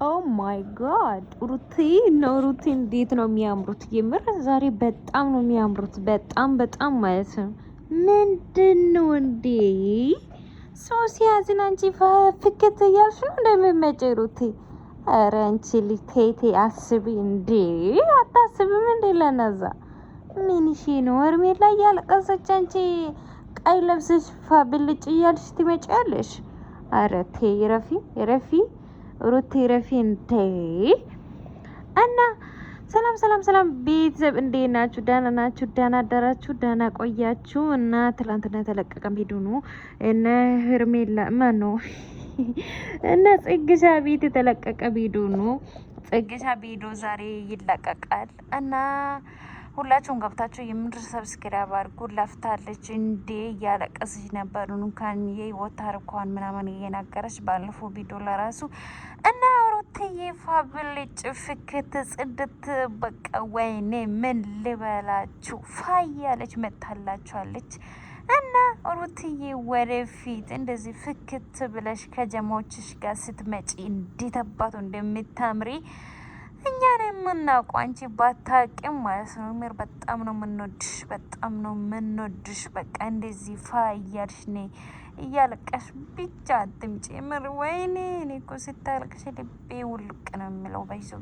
ኦ ማይ ጋድ ሩቲ እንዴት ነው የሚያምሩት! የምር ዛሬ በጣም ነው የሚያምሩት። በጣም ማለት ነው። ምንድነው እንዴ ሰው ሲያዝን አንቺ ፍክት እያልሽ ነው እንደምትመጪው ሩቲ? ኧረ አንቺ ልቴቴ አስቢ እንዴ! አታስብም እንዴ? ለነዛ ምንሽ ነው ሄርሜላ እያለቀሰች አንቺ ቀይ ለብሰሽ ብልጭ እያልሽ ትመጪያለሽ? ኧረ ተይ ረፊ ሩቲ ረፊ እንዴ! እና ሰላም ቤተሰብ እንዴት ናችሁ? ደህና ናችሁ? ደህና አደራችሁ? ደህና ቆያችሁ? እና ትላንትና የተለቀቀ ቪዲዮ ነው እነ ሄርሜላ ማን ነው እና ጽግሻ ቤት የተለቀቀ ቪዲዮ ነው። ጽግሻ ቪዲዮ ዛሬ ይለቀቃል እና ሁላችሁም ገብታችሁ የምድር ሰብስክራይብ አድርጉ። ለፍታለች እንዴ እያለቀሰች ነበር። እንኳን የህይወት ታሪኳን ምናምን እየናገረች ባለፈው ቪዲዮ ለራሱ እና ሩትዬ ፋብልጭ ፍክት ጽድት በቃ ወይኔ ምን ልበላችሁ ፋያለች መታላችኋለች። እና ሩትዬ ወደፊት እንደዚህ ፍክት ብለሽ ከጀማዎችሽ ጋር ስትመጪ እንዴት አባቱ እንደምታምሪ እኛ ነው የምናውቀው፣ አንቺ ባታውቂም ማለት ነው። ምር በጣም ነው የምንወድሽ። በቃ እንደዚህ ፋ እያልሽ ነይ እያለቀሽ ብቻ አትምጪ። ምር ወይኔ እኔ እኮ ስታለቅሽ ልቤ ውልቅ ነው የሚለው ባይዘው